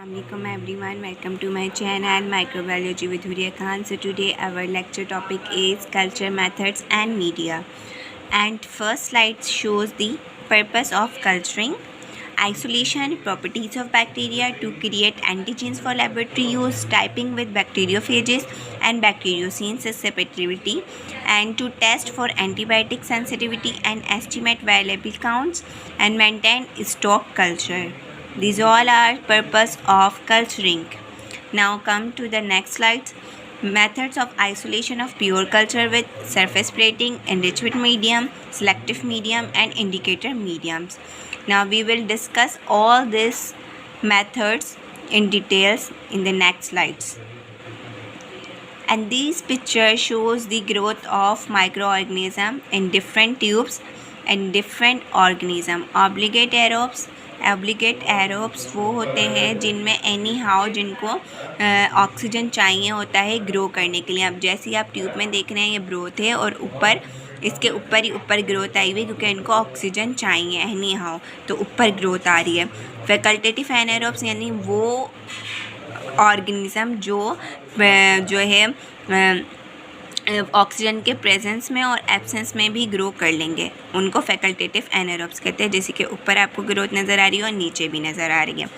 Assalamualaikum everyone, welcome to my channel Microbiology with Huria Khan. So today our lecture topic is culture methods and media. And first slide shows the purpose of culturing. Isolation, properties of bacteria to create antigens for laboratory use, typing with bacteriophages and bacteriocin susceptibility, and to test for antibiotic sensitivity and estimate viable counts and maintain stock culture. These all are purpose of culturing. Now come to the next slide. Methods of isolation of pure culture with surface plating, enriched medium, selective medium and indicator mediums. Now we will discuss all these methods in details in the next slides. And this picture shows the growth of microorganism in different tubes and different organism. Obligate aerobes वो होते हैं जिनमें any how जिनको oxygen चाहिए होता है grow करने के लिए. अब जैसे ही आप ट्यूब में देख रहे हैं ये ग्रोथ है और ऊपर इसके ऊपर ही ऊपर ग्रोथ आई हुई क्योंकि इनको ऑक्सीजन चाहिए एनी हाउ, तो ऊपर ग्रोथ आ रही है. फैकल्टेटिव एनारोब्स यानी वो ऑर्गेनिज़म जो है ऑक्सीजन के प्रेजेंस में और एब्सेंस में भी ग्रो कर लेंगे, उनको फैकल्टेटिव एनारोब्स कहते हैं. जैसे कि ऊपर आपको ग्रोथ नज़र आ रही है और नीचे भी नज़र आ रही है.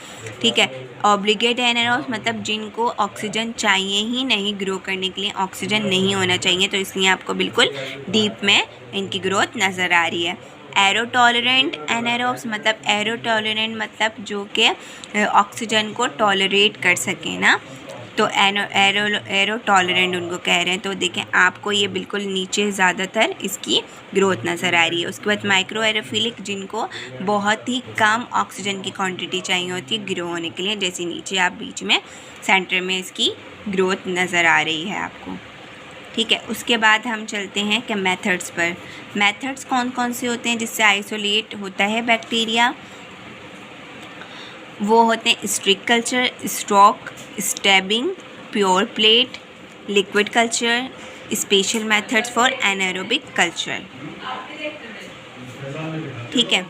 ठीक है. ऑब्लिगेट एनारोब्स मतलब जिनको ऑक्सीजन चाहिए ही नहीं ग्रो करने के लिए, ऑक्सीजन नहीं होना चाहिए, तो इसलिए आपको बिल्कुल डीप में इनकी ग्रोथ नज़र आ रही है. एरो टॉलरेंट एनारोब्स मतलब एरो टॉलरेंट मतलब जो कि ऑक्सीजन को टॉलरेट कर सकें ना, तो एरो टॉलरेंट उनको कह रहे हैं. तो देखें आपको ये बिल्कुल नीचे ज़्यादातर इसकी ग्रोथ नज़र आ रही है. उसके बाद माइक्रो एरोफिलिक जिनको बहुत ही कम ऑक्सीजन की क्वांटिटी चाहिए होती है ग्रो होने के लिए, जैसे नीचे आप बीच में सेंटर में इसकी ग्रोथ नज़र आ रही है आपको. ठीक है. उसके बाद हम चलते हैं कि मेथड्स पर. मेथड्स कौन कौन से होते हैं जिससे आइसोलेट होता है बैक्टीरिया? वो होते हैं strict culture, stock, stabbing, pure plate, liquid culture, special methods for anaerobic culture. ठीक है.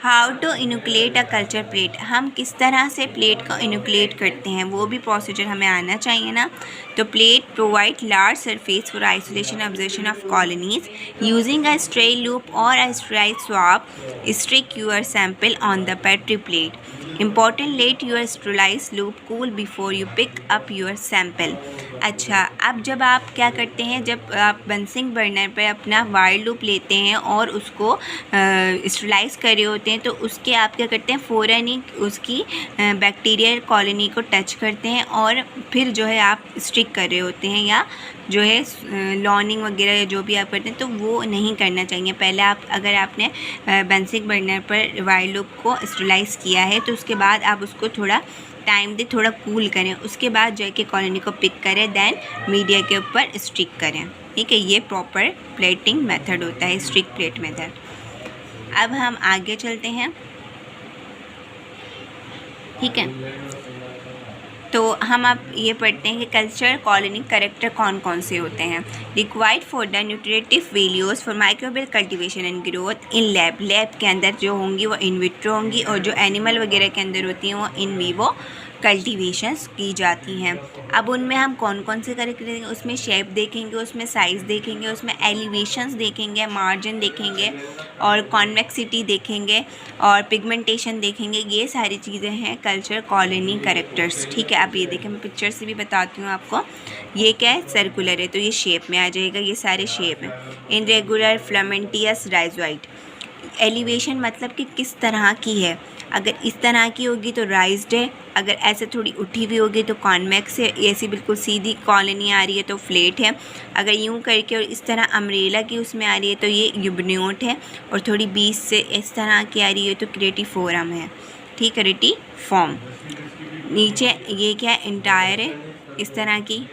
How to inoculate a culture plate, हम किस तरह से प्लेट को इनुक्लेट करते हैं वो भी प्रोसीजर हमें आना चाहिए ना. तो plate provide large surface for isolation observation of colonies using a sterile loop और a strike swab streak your sample on the petri plate. Important, let your sterilized loop cool before you pick up your sample. अच्छा, अब जब आप क्या करते हैं, जब आप बंसिंग बर्नर पे अपना वाइल्ड लूप लेते हैं और उसको स्टेरिलाइज कर रहे होते हैं, तो उसके आप क्या करते हैं फ़ौरन ही उसकी बैक्टीरियल कॉलोनी को टच करते हैं और फिर जो है आप स्टिक कर रहे होते हैं या जो है लॉनिंग वगैरह या जो भी आप करते हैं, तो वो नहीं करना चाहिए. पहले आप अगर आपने बंसिंग बर्नर पर वाइल्ड लूप को स्टेरिलाइज किया है तो उसके बाद आप उसको थोड़ा टाइम दे, थोड़ा कूल करें, उसके बाद जाके कॉलोनी को पिक करें, दैन मीडिया के ऊपर स्टिक करें. ठीक है. ये प्रॉपर प्लेटिंग मेथड होता है, स्टिक प्लेट मेथड. अब हम आगे चलते हैं. ठीक है. तो हम अब ये पढ़ते हैं कि कल्चर कॉलोनी करेक्टर कौन कौन से होते हैं. Required for the nutritive values for microbial cultivation and growth in lab के अंदर जो होंगी वो इन विट्रो होंगी, और जो एनिमल वगैरह के अंदर होती हैं वो इन वीवो कल्टीवेशंस की जाती हैं. अब उनमें हम कौन कौन से करेक्टर देखेंगे, उसमें शेप देखेंगे, उसमें साइज़ देखेंगे, उसमें एलिवेशंस देखेंगे, मार्जिन देखेंगे और कॉन्वेक्सिटी देखेंगे और पिगमेंटेशन देखेंगे. ये सारी चीज़ें हैं कल्चर कॉलोनी करेक्टर्स. ठीक है. अब ये देखें, मैं पिक्चर से भी बताती हूँ आपको. ये क्या है, सर्कुलर है तो ये शेप में आ जाएगा, ये सारे शेप हैं. Irregular, फ्लेमेंटियस, rhizoid. एलिवेशन मतलब कि किस तरह की है, अगर इस तरह की होगी तो राइज्ड है, अगर ऐसे थोड़ी उठी हुई होगी तो कॉन्वेक्स है, ऐसी बिल्कुल सीधी कॉलोनी आ रही है तो फ्लैट है, अगर यूं करके और इस तरह अम्ब्रेला की उसमें आ रही है तो ये यूबन्योट है, और थोड़ी बीच से इस तरह की आ रही है तो क्रेटिफोरम है. ठीक है. रेटिफॉर्म. नीचे ये क्या है, इंटायर है इस तरह की.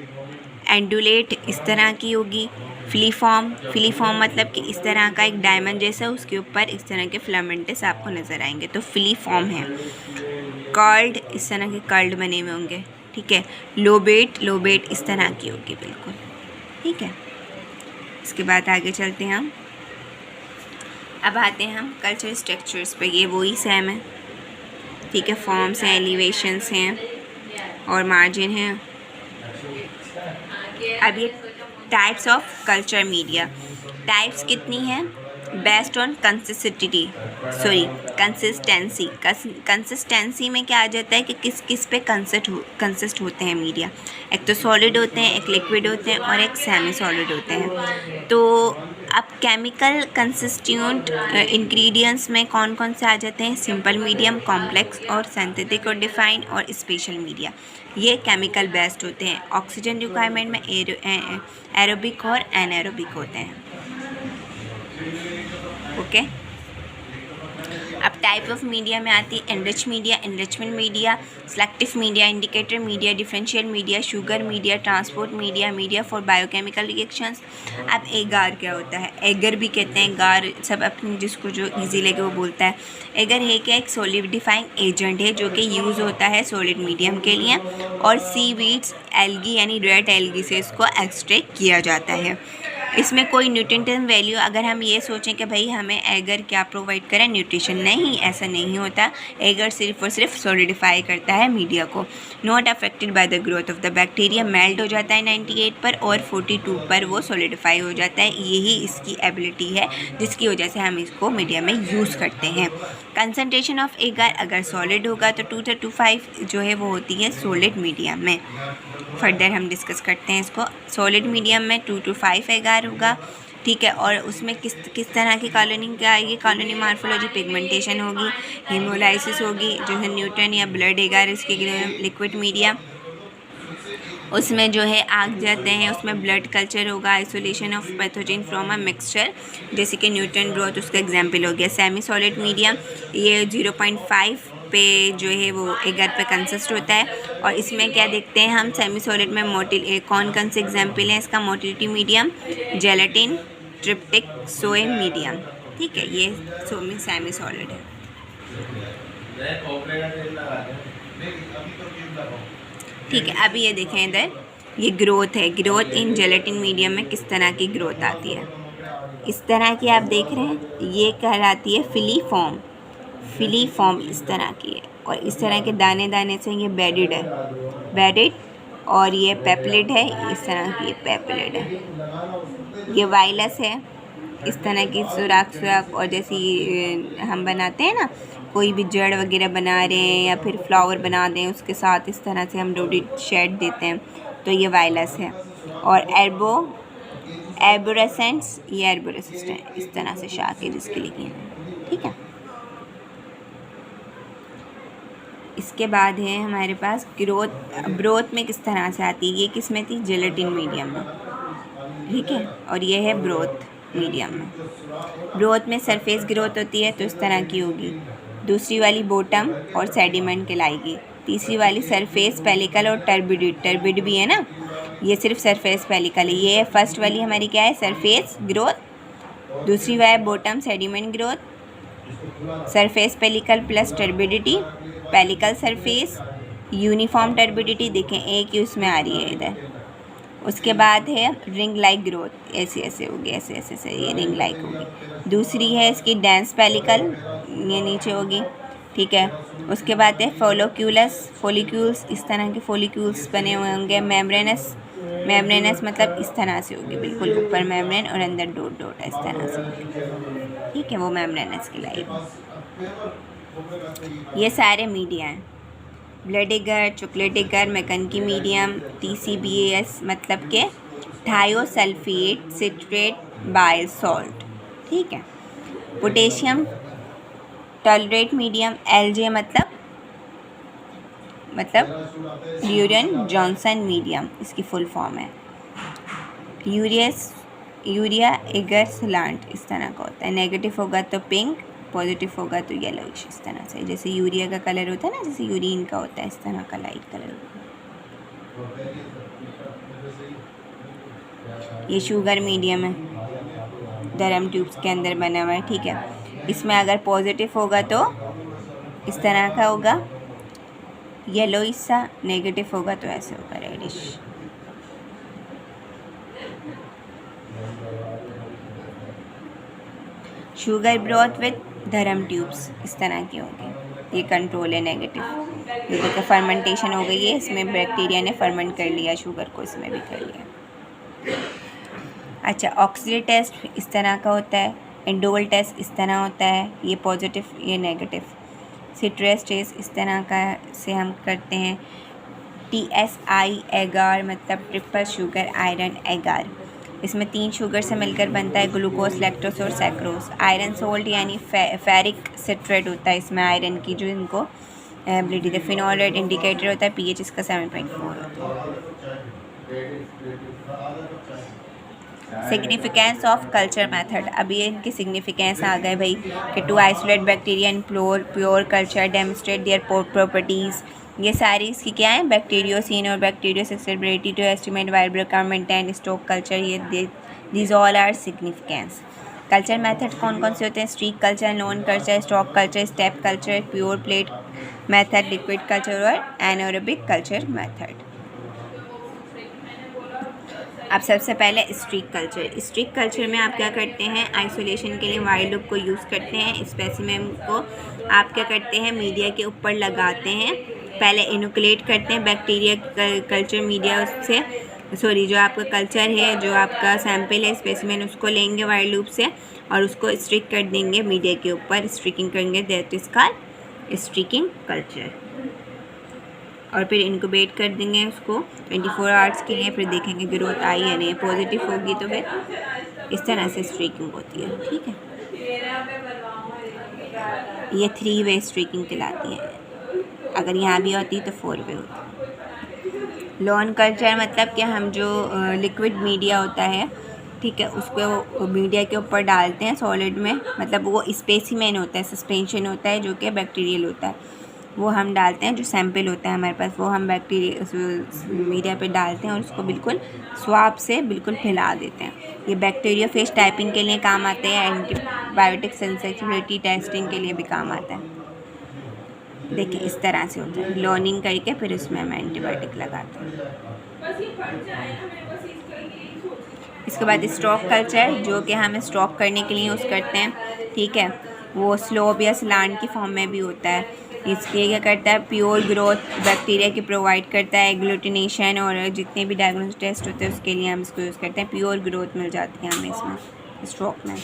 एंडुलेट इस तरह की होगी. फिलीफॉर्म मतलब कि इस तरह का एक डायमंड जैसा, उसके ऊपर इस तरह के फिलामेंट्स आपको नज़र आएंगे, तो फिलीफॉर्म है. कर्ल्ड इस तरह के कर्ल्ड बने हुए होंगे. ठीक है. लोबेट इस तरह की होगी बिल्कुल. ठीक है. इसके बाद आगे चलते हैं हम. अब आते हैं हम कल्चर स्ट्रक्चर्स पे. ये वही सेम है. ठीक है. फॉर्म्स हैं, एलिवेशंस हैं, और मार्जिन है। अब ये types of culture media, types कितनी हैं? बेस्ड ऑन कंसिस्टेंसी में क्या आ जाता है कि किस किस पे कंसिस्ट होते हैं मीडिया। एक तो सॉलिड होते हैं, एक लिक्विड होते हैं और एक सेमी सॉलिड होते हैं। तो अब केमिकल कंसिस्ट्यूएंट इंग्रेडिएंट्स में कौन कौन से आ जाते हैं? सिंपल, मीडियम, कॉम्प्लेक्स और सिंथेटिक और डिफाइंड और स्पेशल मीडिया। ये केमिकल बेस्ड होते हैं। ऑक्सीजन रिक्वायरमेंट में एरोबिक और एनारोबिक होते हैं। ओके। अब टाइप ऑफ मीडिया में आती है enrich media, enrichment media, selective media, indicator media, differential media, sugar media, transport media, media for biochemical reactions. अब एगार क्या होता है? एगर भी कहते हैं, गार सब अपनी जिसको जो इजी लगे वो बोलता है। एगर है क्या? एक सॉलिडिफाइंग एजेंट है जो कि यूज़ होता है सॉलिड मीडियम के लिए, और सीवीड्स, एल्गी यानी रेड एल्गी से इसको एक्सट्रैक्ट किया जाता है। इसमें कोई न्यूट्रिएंट वैल्यू, अगर हम ये सोचें कि भाई हमें एगर क्या प्रोवाइड करें, न्यूट्रिशन, नहीं, ऐसा नहीं होता। एगर सिर्फ और सिर्फ सॉलिडिफाई करता है मीडिया को। Not affected by the growth of the bacteria, melt हो जाता है 98 पर और 42 पर वो सॉलिडिफाई हो जाता है। यही इसकी एबिलिटी है जिसकी वजह से हम इसको मीडिया में यूज़ करते हैं। कंसनट्रेशन ऑफ एगर अगर सॉलिड होगा तो 2 to 5 जो है वो होती है सॉलिड मीडियम में। फर्दर हम डिस्कस करते हैं इसको। सॉलिड मीडियम में 2 to 5 एगार होगा, ठीक है। और उसमें किस तरह की कॉलोनी क्या आएगी? कॉलोनी मार्फोलॉजी, पिगमेंटेशन होगी, हेमोलाइसिस होगी, जो है न्यूट्रन या ब्लड एगार इसके लिक्विड मीडिया। उसमें जो है आग जाते हैं, उसमें ब्लड कल्चर होगा, isolation of pathogen from a mixture, जैसे कि न्यूट्रन ग्रोथ उसका एग्जाम्पल हो गया। सेमी सॉलिड मीडियम ये 0.5 पे जो है वो एगर पे कंसिस्ट होता है। और इसमें क्या देखते हैं हम? सेमी सॉलिड में कौन कौन से एग्जाम्पल हैं इसका? मोटिलिटी मीडियम, जेलेटिन, ट्रिप्टिक, सोए मीडियम, ठीक है। ये सेमी सॉलिड है। ठीक है। अभी ये देखें इधर, ये ग्रोथ है। ग्रोथ इन जेलेटिन मीडियम में किस तरह की ग्रोथ आती है? इस तरह की आप देख रहे हैं, ये कहलाती है फिलीफॉर्म। फिलीफॉर्म इस तरह की है, और इस तरह के दाने दाने से ये बेडेड है, बेडेड। और ये पेप्लिड है, इस तरह की पेप्लिड है। ये वायलस है, इस तरह की सुराख सुराख, और जैसी हम बनाते हैं ना, कोई भी जड़ वगैरह बना रहे हैं या फिर फ्लावर बना दें, उसके साथ इस तरह से हम रोडी शेड देते हैं, तो ये वायलस है। और एर्बोरेसेंस, ये एर्बोरेसिस्ट है, इस तरह से शाखे जिसके लिखी हैं, ठीक है। इसके बाद है हमारे पास ग्रोथ में किस तरह से आती है? ये किस में थी? जेलेटिन मीडियम में, ठीक है। और ये है ब्रोथ मीडियम में। ब्रोथ में सरफेस ग्रोथ होती है तो इस तरह की होगी। दूसरी वाली बॉटम और सेडिमेंट कहलाएगी। तीसरी वाली सरफेस पेलिकल और टर्बिड भी है ना, ये सिर्फ सरफेस पेलिकल है। ये फर्स्ट वाली हमारी क्या है? Surface growth. दूसरी वाली bottom sediment growth, surface pellicle plus turbidity, pellicle surface, uniform turbidity, देखें एक ही उसमें आ रही है इधर। उसके बाद है रिंग लाइक ग्रोथ, ऐसे ऐसे होगी, ऐसे ऐसे से ये रिंग लाइक होगी। दूसरी है इसकी डेंस पेलिकल, ये नीचे होगी, ठीक है। उसके बाद है फॉलिक्यूल्स, इस तरह के फॉलिक्यूल्स बने हुए होंगे। मेम्ब्रेनस मतलब इस तरह से होगी, बिल्कुल ऊपर मेम्ब्रेन और अंदर डॉट डॉट इस तरह से होगी, ठीक है। वो मेम्ब्रेनस कहलाएगी। ये सारे मीडिया हैं। Blood agar, chocolate agar, MacConkey medium, TCBAS मतलब के थायोसल्फेट सिट्रेट बाइल सॉल्ट, ठीक है। पोटेशियम टॉलरेट मीडियम, LJ मतलब ल्यूरेन जॉनसन मीडियम, इसकी फुल फॉर्म है। यूरिया एगर सलांट इस तरह का होता है। नेगेटिव होगा तो पिंक, पॉजिटिव होगा तो येलोइश, इस तरह से। जैसे यूरिया का कलर होता है ना, जैसे यूरिन का होता है, इस तरह का लाइट कलर होता है। ये शुगर मीडियम है, धर्म ट्यूब्स के अंदर बना हुआ है, ठीक है। इसमें अगर पॉजिटिव होगा तो इस तरह का होगा येलोइश सा, नेगेटिव होगा तो ऐसे होगा रेडिश। शुगर ब्रोथ विद धर्म ट्यूब्स इस तरह की होगी, ये कंट्रोल है नेगेटिव। ये देखिए फर्मेंटेशन हो गई है, इसमें बैक्टीरिया ने फर्मेंट कर लिया, शुगर को इसमें भी कर लिया। अच्छा, ऑक्सीडेटिव टेस्ट इस तरह का होता है, इंडोल टेस्ट इस तरह होता है, ये पॉजिटिव ये नेगेटिव। सिट्रस टेस्ट इस तरह का से हम करते हैं। TSI एगार मतलब ट्रिपल शुगर आयरन एगार, इसमें 3 शुगर से मिलकर बनता है, ग्लूकोज, लैक्टोज और सैक्रोज। आयरन सोल्ट यानी फेरिक सिट्रेट होता है इसमें आयरन की जो इनको एबिलिटी है। फिनॉल रेड इंडिकेटर होता है, pH इसका 7.4 होता है। सिग्निफिकेंस ऑफ कल्चर मेथड, अब ये इनकी सिग्निफिकेंस आ गए भाई कि to isolate bacteria in pure culture, demonstrate their properties, ये सारी इसकी क्या है, बैक्टीरियोसिन और bacteriosusceptibility to estimate viable maintain stock culture, ये these all are significance. Culture method कौन कौन से होते हैं, streak culture, non culture, stock culture, step culture, pure plate method, liquid culture और एनारोबिक कल्चर मेथड। अब सबसे पहले स्ट्रीक कल्चर। स्ट्रीक कल्चर में आप क्या करते हैं, आइसोलेशन के लिए वाइल्ड लूप को यूज़ करते हैं। स्पेसिमेन को आप क्या करते हैं, मीडिया के ऊपर लगाते हैं, पहले इनोकुलेट करते हैं बैक्टीरिया कल्चर मीडिया से, सॉरी जो आपका कल्चर है, जो आपका सैंपल है स्पेसिमेन, उसको लेंगे वाइल्ड लूप से और उसको स्ट्रिक कर देंगे मीडिया के ऊपर, स्ट्रिकिंग करेंगे, that is called striking culture. और फिर इनक्यूबेट कर देंगे उसको 24 आवर्स के लिए, फिर देखेंगे ग्रोथ आई है नहीं, पॉजिटिव होगी तो फिर इस तरह से स्ट्रीकिंग होती है। ठीक है, ये 3 वे स्ट्रीकिंग कहलाती है, अगर यहाँ भी होती तो 4 वे होती। लॉन कल्चर मतलब कि हम जो लिक्विड मीडिया होता है, ठीक है, उसको मीडिया के ऊपर डालते हैं सॉलिड में, मतलब वो स्पेसिमेन होता है, सस्पेंशन होता है जो कि बैक्टीरियल होता है, वो हम डालते हैं, जो सैंपल होता है हमारे पास वो हम बैक्टीरिया मीडिया पे डालते हैं और उसको बिल्कुल स्वाब से बिल्कुल फैला देते हैं। ये बैक्टीरियोफेज टाइपिंग के लिए काम आते हैं, एंटीबायोटिक सेंसिटिविटी टेस्टिंग के लिए भी काम आता है। देखिए इस तरह से होता है, लॉनिंग करके फिर उसमें हम एंटीबायोटिक लगाते हैं। इसके बाद स्टॉक कल्चर, जो कि हम स्टॉक करने के लिए यूज़ करते हैं, ठीक है, वो स्लोब या स्लांट की फॉर्म में भी होता है। इसके क्या करता है, प्योर ग्रोथ बैक्टीरिया की प्रोवाइड करता है, ग्लूटिनेशन और जितने भी डायग्नोस्टिक टेस्ट होते हैं उसके लिए हम इसको यूज़ करते हैं, प्योर ग्रोथ मिल जाती है हमें इसमें स्टॉक में।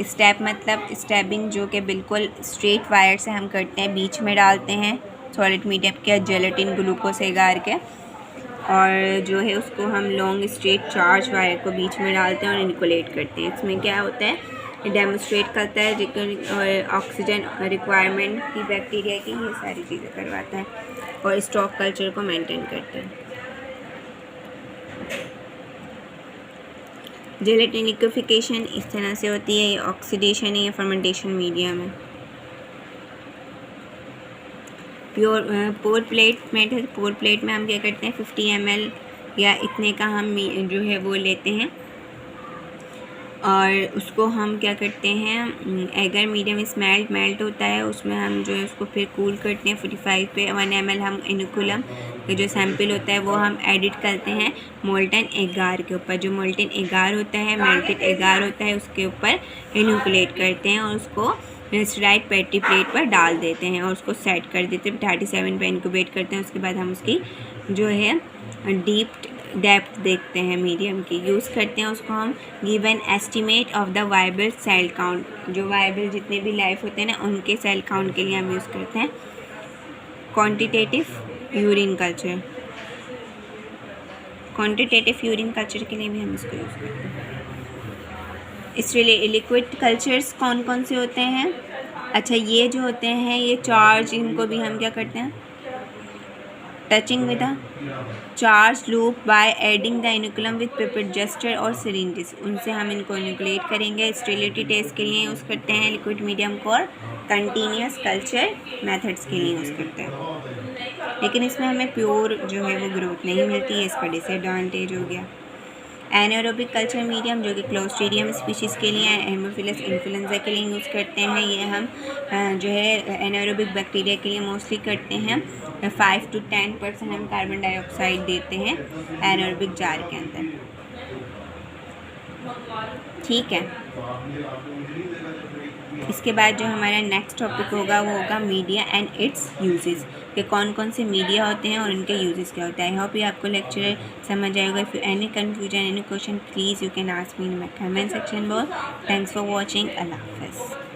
स्टेप मतलब स्टेबिंग, जो कि बिल्कुल स्ट्रेट वायर से हम करते हैं, बीच में डालते हैं सॉलिड मीडियम के जेलेटिन ग्लूकोज एगार के, और जो है उसको हम लॉन्ग स्ट्रेट चार्ज वायर को बीच में डालते हैं और इनकुलेट करते हैं। इसमें क्या होता है, डेमोस्ट्रेट करता है जिसको ऑक्सीजन रिक्वायरमेंट की बैक्टीरिया की, ये सारी चीज़ें करवाता है और स्टॉक कल्चर को मेंटेन करता है। जेलेटिन लिक्विफिकेशन इस तरह से होती है, ये ऑक्सीडेशन है, फर्मेंटेशन मीडिया में। पोर प्लेट में, पोर प्लेट में हम क्या करते हैं, 50 ml या इतने का हम जो है वो लेते हैं और उसको हम क्या करते हैं, अगर मीडियम मेल्ट होता है उसमें हम जो है उसको फिर कूल करते हैं 45 पे। 1 ml हम इनोकुलम का जो सैंपल होता है वो हम एडिट करते हैं मोल्टन एगार के ऊपर, जो मोल्टन एगार होता है, मेल्टेड एगार होता है, उसके ऊपर इनोकुलेट करते हैं और उसको स्टेराइड पेटी प्लेट पर डाल देते हैं और उसको सेट कर देते हैं, 37 पे इंक्यूबेट करते हैं। उसके बाद हम उसकी जो है डीप डेप्थ देखते हैं मीडियम की, यूज़ करते हैं उसको हम give an estimate of the viable cell count, जो वायबल जितने भी लाइफ होते हैं ना उनके सेल काउंट के लिए हम यूज़ करते हैं। Quantitative urine culture, quantitative urine culture के लिए भी हम इसको यूज़ करते हैं। इसलिए लिक्विड कल्चर्स कौन कौन से होते हैं, अच्छा ये जो होते हैं ये चार्ज, इनको भी हम क्या करते हैं, touching with a charge loop by adding the inoculum with pipette Juster और सिरिंजेस, उनसे हम इनको इनोकुलेट करेंगे। स्टेरिलिटी टेस्ट के लिए यूज़ करते हैं लिक्विड मीडियम को, और कंटिन्यूस कल्चर मेथड्स के लिए यूज़ करते हैं, लेकिन इसमें हमें प्योर जो है वो ग्रोथ नहीं मिलती है, इसका डिसएडवांटेज हो गया। एनारोबिक कल्चर मीडियम, जो कि क्लोस्ट्रीडियम स्पीशीज़ के लिए, हेमोफिलस इन्फ्लुएंजा के लिए यूज़ करते हैं, ये हम जो है एनारोबिक बैक्टीरिया के लिए मोस्टली करते हैं। 5 to 10% हम कार्बन डाइऑक्साइड देते हैं एनारोबिक जार के अंदर, ठीक है। इसके बाद जो हमारा नेक्स्ट टॉपिक होगा वो होगा मीडिया एंड इट्स यूजेस, कि कौन कौन से मीडिया होते हैं और उनके यूजेस क्या होता है। आई होप ये आपको लेक्चर समझ आएगा। If you any confusion, any question, please you can ask me in my comment section box. Thanks for watching. अल्लाह हाफ़िज़।